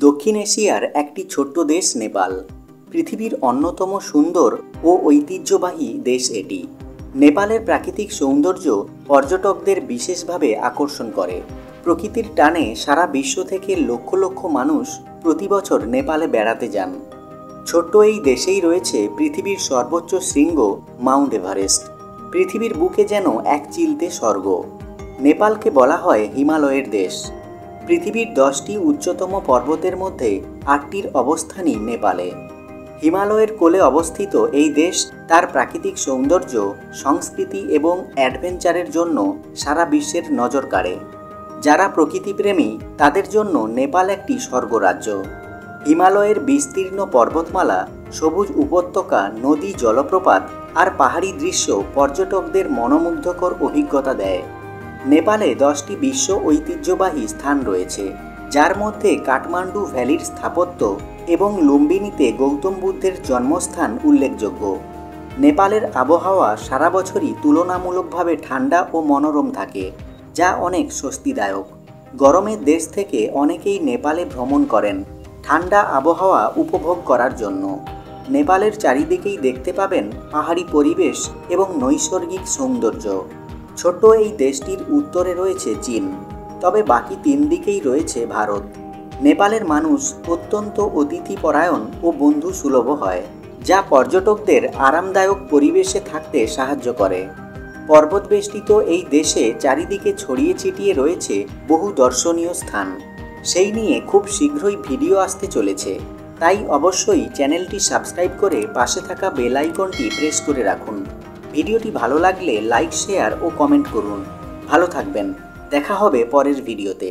দক্ষিণ এশিয়ার একটি ছোট্ট দেশ নেপাল। পৃথিবীর অন্যতম সুন্দর ও ঐতিহ্যবাহী দেশ এটি। নেপালের প্রাকৃতিক সৌন্দর্য পর্যটকদের বিশেষভাবে আকর্ষণ করে। প্রকৃতির টানে সারা বিশ্ব থেকে লক্ষ লক্ষ মানুষ প্রতি বছর নেপালে বেড়াতে যান। ছোট্ট এই দেশেই রয়েছে পৃথিবীর সর্বোচ্চ শৃঙ্গ মাউন্ট এভারেস্ট। পৃথিবীর বুকে যেন এক চিলতে স্বর্গ। নেপালকে বলা হয় হিমালয়ের দেশ। পৃথিবীর 10টি উচ্চতম পর্বতের মধ্যে 8টির অবস্থানই নেপালে। হিমালয়ের কোলে অবস্থিত এই দেশ তার প্রাকৃতিক সৌন্দর্য, সংস্কৃতি এবং অ্যাডভেঞ্চারের জন্য সারা বিশ্বের নজর কাড়ে। যারা প্রকৃতিপ্রেমী তাদের জন্য নেপাল একটি স্বর্গরাজ্য। হিমালয়ের বিস্তীর্ণ পর্বতমালা, সবুজ উপত্যকা, নদী, জলপ্রপাত আর পাহাড়ি দৃশ্য পর্যটকদের মনোমুগ্ধকর অভিজ্ঞতা দেয়। নেপালে 10টি বিশ্ব ঐতিহ্যবাহী স্থান রয়েছে, যার মধ্যে কাঠমান্ডু ভ্যালির স্থাপত্য এবং লুম্বিনীতে গৌতম বুদ্ধের জন্মস্থান উল্লেখযোগ্য। নেপালের আবহাওয়া সারা বছরই তুলনামূলকভাবে ঠান্ডা ও মনোরম থাকে, যা অনেক স্বস্তিদায়ক। গরমের দেশ থেকে অনেকেই নেপালে ভ্রমণ করেন ঠান্ডা আবহাওয়া উপভোগ করার জন্য। নেপালের চারিদিকেই দেখতে পাবেন পাহাড়ি পরিবেশ এবং নৈসর্গিক সৌন্দর্য। ছোট্ট এই দেশটির উত্তরে রয়েছে চীন, তবে বাকি 3 দিকেই রয়েছে ভারত। নেপালের মানুষ অত্যন্ত অতিথিপরায়ণ ও বন্ধু সুলভ হয়, যা পর্যটকদের আরামদায়ক পরিবেশে থাকতে সাহায্য করে। পর্বতবেষ্টিত এই দেশে চারিদিকে ছড়িয়ে ছিটিয়ে রয়েছে বহু দর্শনীয় স্থান। সেই নিয়ে খুব শীঘ্রই ভিডিও আসতে চলেছে, তাই অবশ্যই চ্যানেলটি সাবস্ক্রাইব করে পাশে থাকা বেল আইকনটি প্রেস করে রাখুন। ভিডিওটি ভালো লাগলে লাইক, শেয়ার ও কমেন্ট করুন। ভালো থাকবেন, দেখা হবে পরের ভিডিওতে।